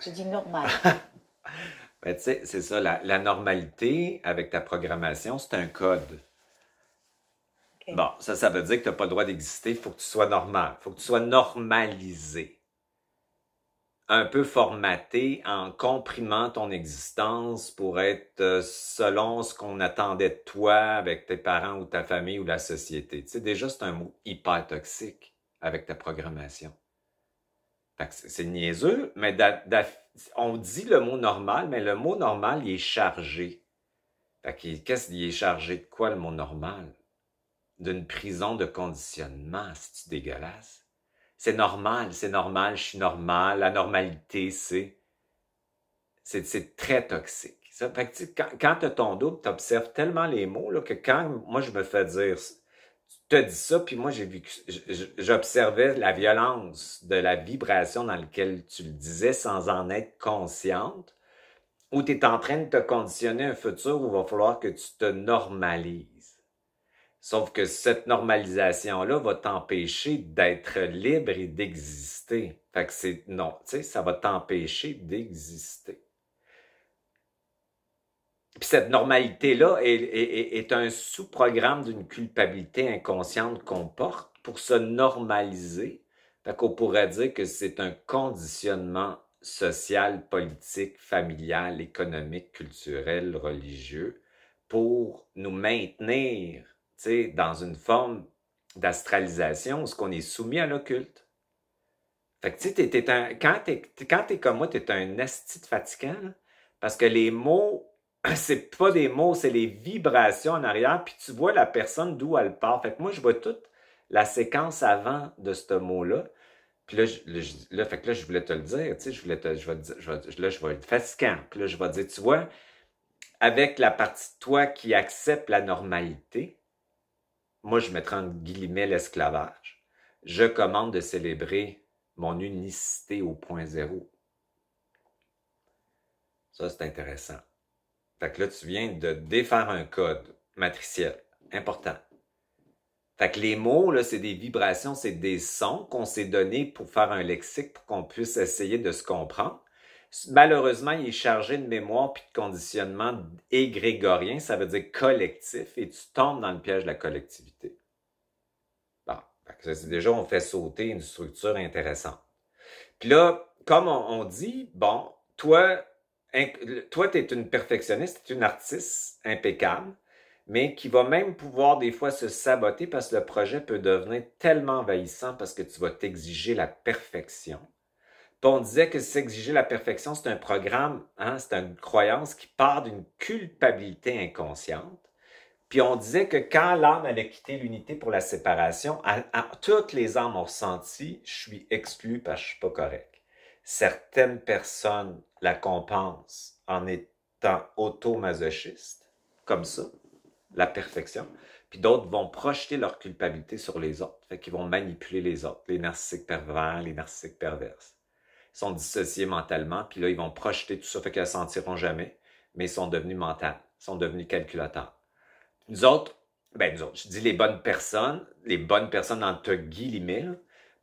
J'ai dit normal. Ben, tu sais, c'est ça, la normalité avec ta programmation, c'est un code. OK. Bon, ça veut dire que tu n'as pas le droit d'exister, il faut que tu sois normal, il faut que tu sois normalisé. Un peu formaté en comprimant ton existence pour être selon ce qu'on attendait de toi avec tes parents ou ta famille ou la société. Tu sais, déjà, c'est un mot hyper toxique avec ta programmation. Fait que c'est niaiseux, mais on dit le mot normal, mais le mot normal, il est chargé. Fait que qu'est-ce qu'il est chargé de quoi, le mot normal? D'une prison de conditionnement, c'est-tu dégueulasse? C'est normal, je suis normal, la normalité, c'est très toxique. Ça, fait que, tu sais, quand tu as ton double, tu observes tellement les mots là, que quand moi je me fais dire, tu te dis ça, puis moi j'ai vu, j'observais la violence de la vibration dans laquelle tu le disais sans en être consciente, où tu es en train de te conditionner un futur où il va falloir que tu te normalises. Sauf que cette normalisation-là va t'empêcher d'être libre et d'exister. Fait que c'est, non, tu sais, ça va t'empêcher d'exister. Puis cette normalité-là est un sous-programme d'une culpabilité inconsciente qu'on porte pour se normaliser. Fait qu'on pourrait dire que c'est un conditionnement social, politique, familial, économique, culturel, religieux pour nous maintenir, tu sais, dans une forme d'astralisation où ce qu'on est soumis à l'occulte. Fait que tu sais, quand t'es comme moi, t'es un esti de fatigant, là, parce que les mots c'est pas des mots, c'est les vibrations en arrière, puis tu vois la personne d'où elle part. Fait que moi, je vois toute la séquence avant de ce mot-là. Puis là, fait que là, je voulais te le dire, tu sais, je vais te dire, là, je vais être fatigant. Puis là, je vais te dire, tu vois, avec la partie de toi qui accepte la normalité, moi, je mettrai en guillemets l'esclavage. Je commande de célébrer mon unicité au point zéro. Ça, c'est intéressant. Fait que là, tu viens de défaire un code matriciel. Important. Fait que les mots, là, c'est des vibrations, c'est des sons qu'on s'est donnés pour faire un lexique pour qu'on puisse essayer de se comprendre. Malheureusement, il est chargé de mémoire puis de conditionnement égrégorien, ça veut dire collectif, et tu tombes dans le piège de la collectivité. Bon, fait que ça, déjà, on fait sauter une structure intéressante. Puis là, comme on dit, bon, toi, tu es une perfectionniste, tu es une artiste impeccable, mais qui va même pouvoir des fois se saboter parce que le projet peut devenir tellement envahissant parce que tu vas t'exiger la perfection. Puis on disait que s'exiger la perfection, c'est un programme, hein, c'est une croyance qui part d'une culpabilité inconsciente. Puis on disait que quand l'âme allait quitter l'unité pour la séparation, toutes les âmes ont ressenti, je suis exclu parce que je suis pas correct. Certaines personnes la compensent en étant auto-masochistes, comme ça, la perfection. Puis d'autres vont projeter leur culpabilité sur les autres. Fait qu'ils vont manipuler les autres, les narcissiques pervers, les narcissiques perverses. Ils sont dissociés mentalement, puis là, ils vont projeter tout ça, fait qu'ils ne sentiront jamais, mais ils sont devenus mentaux, ils sont devenus calculateurs. Nous autres, je dis les bonnes personnes entre guillemets, là,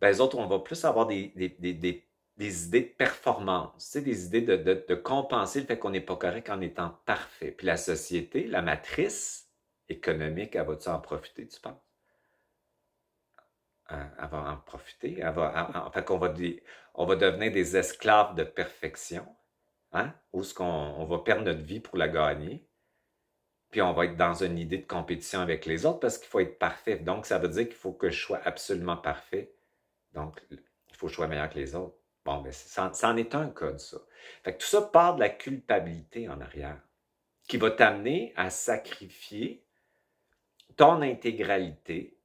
ben, les autres, on va plus avoir des idées de performance, tu sais, des idées de compenser le fait qu'on n'est pas correct en étant parfait. Puis la société, la matrice économique, elle va-tu en profiter, tu penses? Elle va en profiter. Fait qu'on on va devenir des esclaves de perfection, hein? Où est-ce on va perdre notre vie pour la gagner? Puis on va être dans une idée de compétition avec les autres parce qu'il faut être parfait. Donc, ça veut dire qu'il faut que je sois absolument parfait. Donc, il faut que je sois meilleur que les autres. Bon, ben, ça en est un cas de ça. Fait que tout ça part de la culpabilité en arrière, qui va t'amener à sacrifier ton intégralité,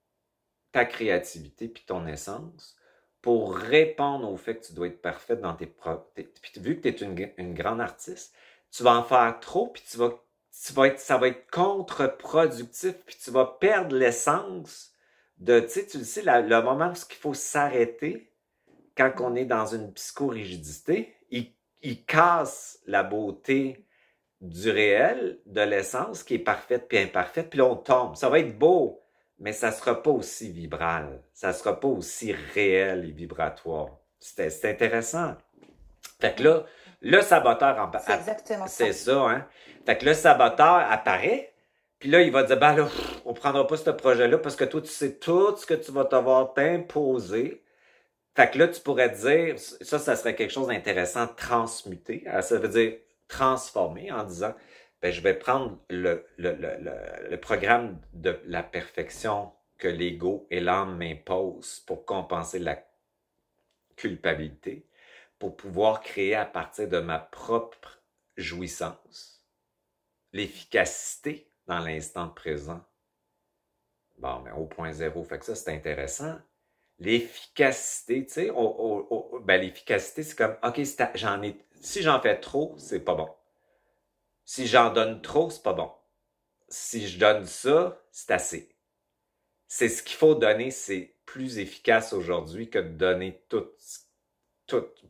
ta créativité, puis ton essence, pour répondre au fait que tu dois être parfaite dans tes propres... Puis vu que tu es une grande artiste, tu vas en faire trop, puis ça va être contre-productif, puis tu vas perdre l'essence de, tu le sais, le moment où il faut s'arrêter quand on est dans une psychorigidité, il casse la beauté du réel, de l'essence qui est parfaite puis imparfaite, puis là on tombe. Ça va être beau, mais ça sera pas aussi vibral, ça sera pas aussi réel et vibratoire. C'est intéressant. Fait que là, Le saboteur, C'est exactement c'est ça. ça, hein? Fait que le saboteur apparaît, puis là, il va dire, ben là, on prendra pas ce projet-là parce que toi, tu sais tout ce que tu vas t'avoir t'imposer. Fait que là, tu pourrais te dire, ça serait quelque chose d'intéressant, transmuter. Ça veut dire transformer en disant, ben, je vais prendre le programme de la perfection que l'ego et l'âme m'imposent pour compenser la culpabilité, pour pouvoir créer à partir de ma propre jouissance, l'efficacité dans l'instant présent. Bon, mais au point zéro, fait que ça, c'est intéressant. L'efficacité, tu sais, ben, l'efficacité, c'est comme, OK, si j'en fais trop, c'est pas bon. Si j'en donne trop, c'est pas bon. Si je donne ça, c'est assez. C'est ce qu'il faut donner, c'est plus efficace aujourd'hui que de donner tout,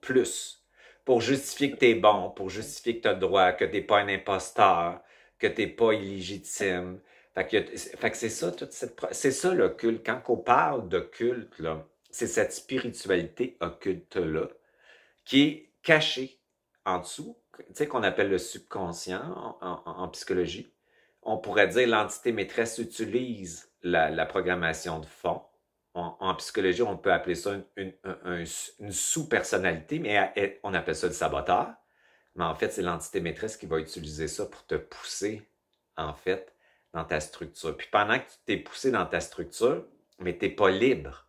plus. Pour justifier que t'es bon, pour justifier que t'as le droit, que t'es pas un imposteur, que t'es pas illégitime. Fait que c'est ça, c'est ça le culte. Quand on parle de culte, là, c'est cette spiritualité occulte-là qui est cachée en dessous, tu sais, qu'on appelle le subconscient en psychologie. On pourrait dire l'entité maîtresse utilise la programmation de fond. En psychologie, on peut appeler ça une sous-personnalité, mais on appelle ça le saboteur. Mais en fait, c'est l'entité maîtresse qui va utiliser ça pour te pousser, en fait, dans ta structure. Puis pendant que tu t'es poussé dans ta structure, mais tu n'es pas libre.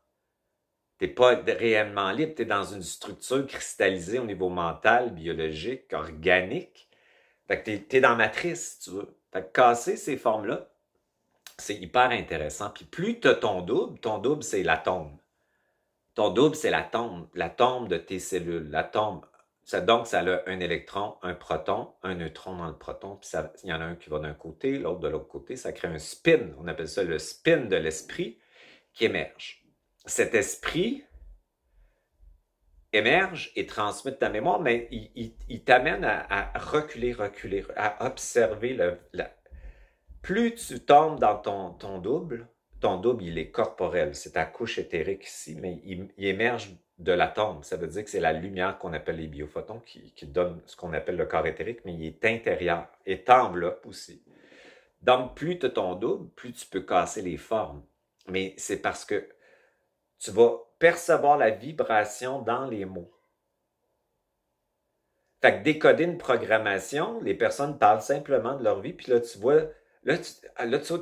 Tu n'es pas réellement libre. Tu es dans une structure cristallisée au niveau mental, biologique, organique. Fait que tu es dans la matrice, si tu veux. Fait que casser ces formes-là, c'est hyper intéressant. Puis plus tu as ton double, c'est l'atome. Ton double, c'est l'atome de tes cellules. L'atome, donc, ça a un électron, un proton, un neutron dans le proton, puis il y en a un qui va d'un côté, l'autre de l'autre côté. Ça crée un spin. On appelle ça le spin de l'esprit qui émerge. Cet esprit émerge et transmet ta mémoire, mais il t'amène à reculer, à observer plus tu tombes dans ton double, il est corporel. C'est ta couche éthérique ici, mais il émerge de l'atome. Ça veut dire que c'est la lumière qu'on appelle les biophotons qui donne ce qu'on appelle le corps éthérique, mais il est intérieur et t'enveloppe aussi. Donc, plus tu as ton double, plus tu peux casser les formes. Mais c'est parce que tu vas percevoir la vibration dans les mots. Fait que décoder une programmation, les personnes parlent simplement de leur vie, puis là, tu vois,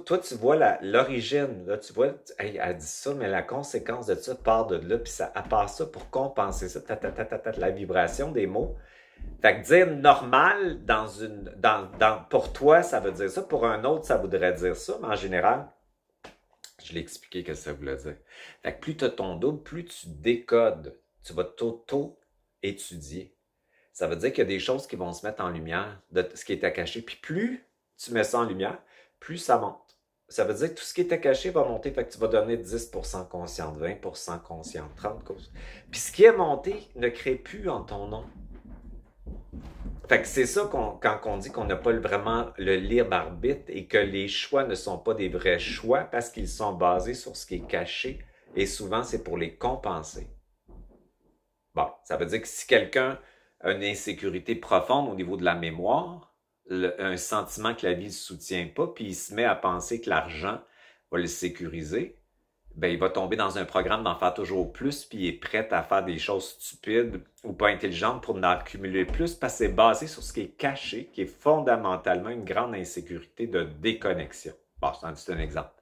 toi, tu vois l'origine. Là, tu vois, hey, elle dit ça, mais la conséquence de ça part de là, puis elle passe ça pour compenser ça, la vibration des mots. Fait que dire normal pour toi, ça veut dire ça. Pour un autre, ça voudrait dire ça, mais en général, je l'ai expliqué que ça voulait dire. Fait que plus tu as ton double, plus tu décodes. Tu vas t'auto-étudier. Ça veut dire qu'il y a des choses qui vont se mettre en lumière de ce qui était caché. Puis plus tu mets ça en lumière, plus ça monte. Ça veut dire que tout ce qui était caché va monter, fait que tu vas donner 10% consciente, 20% consciente, 30%. Puis ce qui est monté ne crée plus en ton nom. Fait que c'est ça quand on dit qu'on n'a pas vraiment le libre arbitre et que les choix ne sont pas des vrais choix parce qu'ils sont basés sur ce qui est caché et souvent c'est pour les compenser. Bon, ça veut dire que si quelqu'un a une insécurité profonde au niveau de la mémoire, un sentiment que la vie ne soutient pas, puis il se met à penser que l'argent va le sécuriser, ben il va tomber dans un programme d'en faire toujours plus, puis il est prêt à faire des choses stupides ou pas intelligentes pour en accumuler plus, parce que c'est basé sur ce qui est caché, qui est fondamentalement une grande insécurité de déconnexion. Bon, c'est un exemple.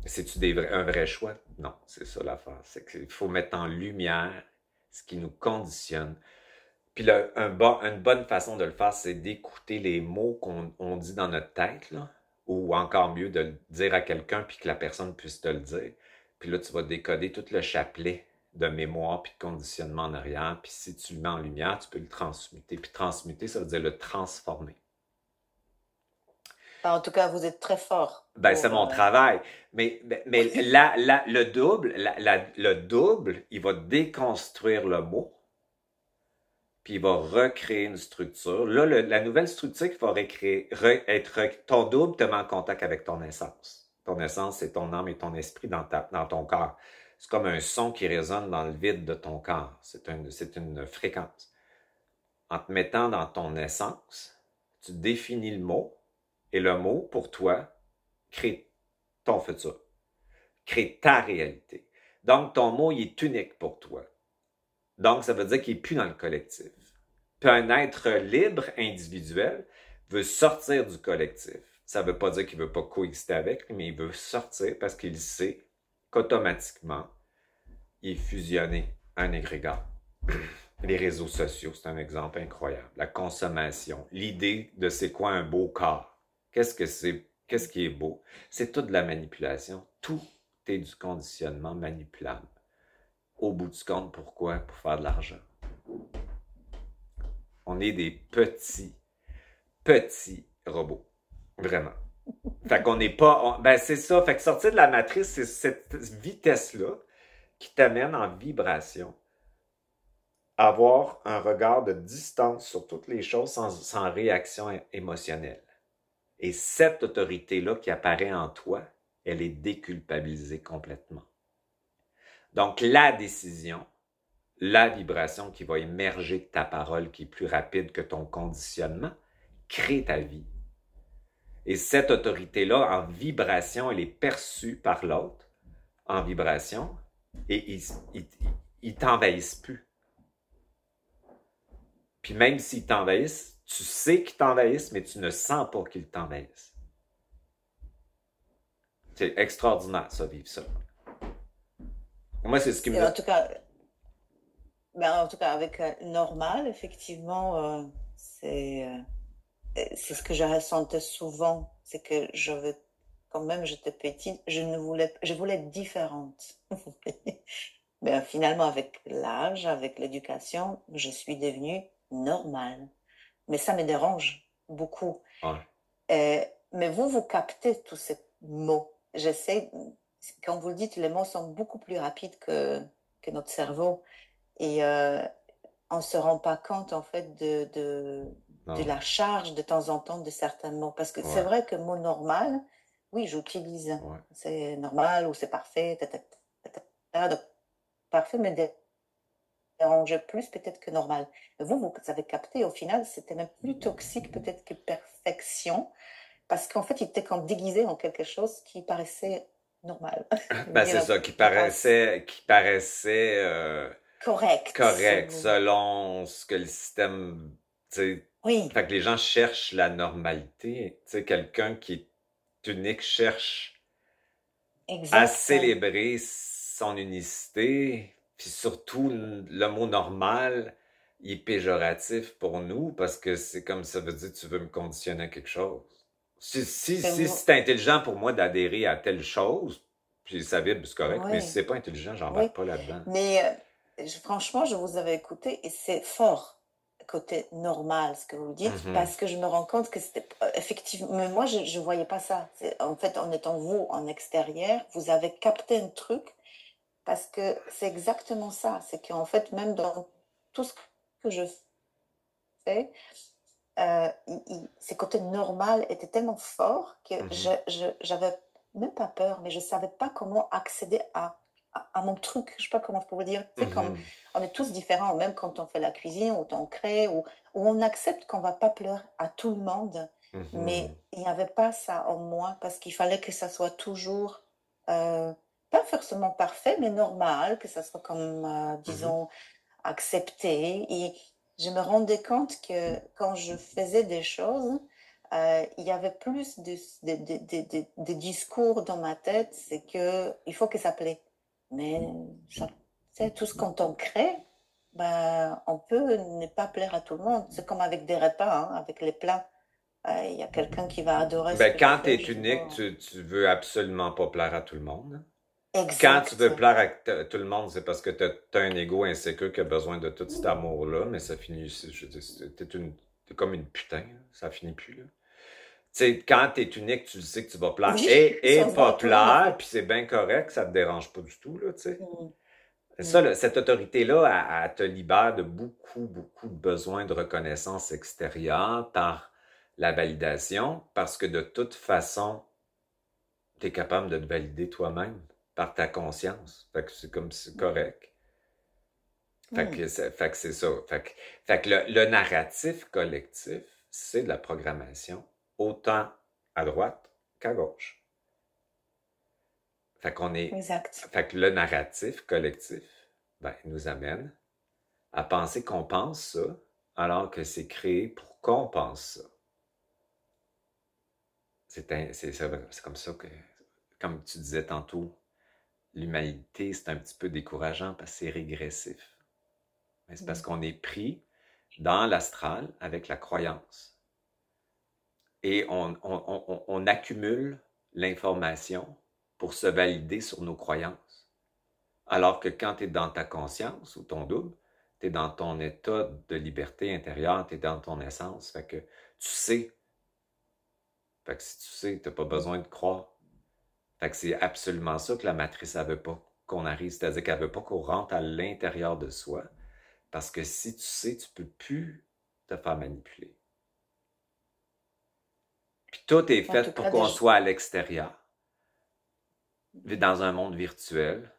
C'est-tu un vrai choix? Non, c'est ça l'affaire. C'est qu'il faut mettre en lumière ce qui nous conditionne. Puis là, une bonne façon de le faire, c'est d'écouter les mots qu'on dit dans notre tête, là, ou encore mieux, de le dire à quelqu'un puis que la personne puisse te le dire. Puis là, tu vas décoder tout le chapelet de mémoire puis de conditionnement en arrière. Puis si tu le mets en lumière, tu peux le transmuter. Puis transmuter, ça veut dire le transformer. Enfin, en tout cas, vous êtes très fort Ben, c'est pour... mon travail. Mais le double, il va déconstruire le mot, puis il va recréer une structure. Là, la nouvelle structure qu'il va ton double te met en contact avec ton essence. Ton essence, c'est ton âme et ton esprit dans ton corps. C'est comme un son qui résonne dans le vide de ton corps. C'est une fréquence. en te mettant dans ton essence, tu définis le mot, et le mot, pour toi, crée ton futur, crée ta réalité. Donc, ton mot, il est unique pour toi. Donc, ça veut dire qu'il n'est plus dans le collectif. Puis un être libre, individuel, veut sortir du collectif. Ça ne veut pas dire qu'il ne veut pas coexister avec, mais il veut sortir parce qu'il sait qu'automatiquement, il est fusionné à un égrégore. Les réseaux sociaux, c'est un exemple incroyable. La consommation, l'idée de c'est quoi un beau corps. Qu'est-ce que c'est? Qu'est-ce qui est beau? C'est toute de la manipulation. Tout est du conditionnement manipulable. Au bout du compte, pourquoi? Pour faire de l'argent. On est des petits robots. Vraiment. Fait qu'on n'est pas... ben c'est ça. Fait que sortir de la matrice, c'est cette vitesse-là qui t'amène en vibration. Avoir un regard de distance sur toutes les choses sans réaction émotionnelle. Et cette autorité-là qui apparaît en toi, elle est déculpabilisée complètement. Donc, la décision, la vibration qui va émerger de ta parole, qui est plus rapide que ton conditionnement, crée ta vie. Et cette autorité-là, en vibration, elle est perçue par l'autre, en vibration, et ils t'envahissent plus. Puis même s'ils t'envahissent, tu sais qu'ils t'envahissent, mais tu ne sens pas qu'ils t'envahissent. C'est extraordinaire, ça, vivre ça. Moi, c'est ce qui me... En tout cas, avec normal, effectivement, c'est ce que je ressentais souvent. C'est que quand même, j'étais petite, je voulais être différente. Mais finalement, avec l'âge, avec l'éducation, je suis devenue normale. Mais ça me dérange beaucoup. Ouais. Mais vous captez tous ces mots. Quand vous le dites, les mots sont beaucoup plus rapides que notre cerveau. Et on ne se rend pas compte, en fait, de la charge de temps en temps de certains mots. Parce que c'est vrai que mot normal, oui, j'utilise. Ouais. C'est normal ou c'est parfait. Donc, parfait me dérangeait plus peut-être que normal. Mais vous avez capté, au final, c'était même plus toxique peut-être que perfection. Parce qu'en fait, il était comme déguisé en quelque chose qui paraissait normal. Ben, c'est ça, qui paraissait correct selon ce que le système, oui. Fait que les gens cherchent la normalité. Tu sais, quelqu'un qui est unique cherche à célébrer son unicité, puis surtout le mot normal, il est péjoratif pour nous parce que c'est comme ça veut dire que tu veux me conditionner à quelque chose. Si c'est intelligent pour moi d'adhérer à telle chose, puis ça vibre, c'est correct, mais si c'est pas intelligent, j'embarque pas là-dedans. Mais franchement, je vous avais écouté et c'est fort, côté normal, ce que vous dites, parce que je me rends compte que c'était effectivement, mais moi, je ne voyais pas ça. En fait, en étant vous en extérieur, vous avez capté un truc, parce que c'est exactement ça. C'est qu'en fait, même dans tout ce que je fais, ce côté normal était tellement fort que j'avais même pas peur, mais je savais pas comment accéder à mon truc. Je sais pas comment je pourrais dire. Tu sais, comme on est tous différents, même quand on fait la cuisine, ou on crée, ou on accepte qu'on va pas plaire à tout le monde. Mais il n'y avait pas ça en moi, parce qu'il fallait que ça soit toujours pas forcément parfait, mais normal, que ça soit comme, disons, accepté. Et je me rendais compte que quand je faisais des choses, il y avait plus de discours dans ma tête, c'est que il faut que ça plaît. Mais c'est tout ce quand on crée, ben, on peut ne pas plaire à tout le monde. C'est comme avec des repas, avec les plats. Il y a quelqu'un qui va adorer ce que quand tu es je fais, unique, tu veux absolument pas plaire à tout le monde. Exact. Quand tu veux plaire à tout le monde, c'est parce que tu as un ego insécure qui a besoin de tout cet amour-là, mais ça finit, je veux dire, t'es comme une putain, là. Ça finit plus, là. Tu sais, quand t'es unique, tu le sais que tu vas plaire et pas plaire, puis c'est bien correct, ça te dérange pas du tout, là, tu sais. Ça, là, cette autorité-là, elle te libère de beaucoup de besoins de reconnaissance extérieure par la validation, parce que de toute façon, tu es capable de te valider toi-même par ta conscience. Fait que c'est comme c'est correct. Hmm. Fait que c'est ça. Fait que le narratif collectif, c'est de la programmation, autant à droite qu'à gauche. Fait qu'on est, Exact. fait que le narratif collectif, ben, il nous amène à penser qu'on pense ça, alors que c'est créé pour qu'on pense ça. C'est comme ça que, comme tu disais tantôt, l'humanité, c'est un petit peu décourageant parce que c'est régressif. Mais c'est parce Hmm. qu'on est pris dans l'astral avec la croyance. Et on accumule l'information pour se valider sur nos croyances. Alors que quand tu es dans ta conscience ou ton double, tu es dans ton état de liberté intérieure, tu es dans ton essence. Fait que tu sais. Fait que si tu sais, tu n'as pas besoin de croire. Fait que c'est absolument ça que la matrice, elle veut pas qu'on arrive. C'est-à-dire qu'elle veut pas qu'on rentre à l'intérieur de soi. Parce que si tu sais, tu peux plus te faire manipuler. Puis tout est En tout fait pour cas, qu'on soit à l'extérieur, dans un monde virtuel,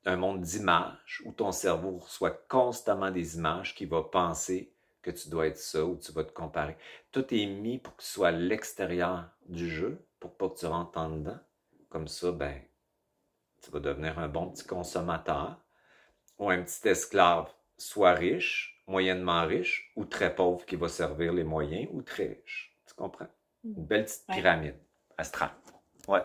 un monde d'images, où ton cerveau reçoit constamment des images qui va penser que tu dois être ça ou tu vas te comparer. Tout est mis pour que tu sois à l'extérieur du jeu, pour pas que tu rentres en dedans. Comme ça, ben, tu vas devenir un bon petit consommateur ou un petit esclave, soit riche, moyennement riche, ou très pauvre qui va servir les moyens, ou très riche. Tu comprends? hmm. Une belle petite Ouais. pyramide astrale. Ouais.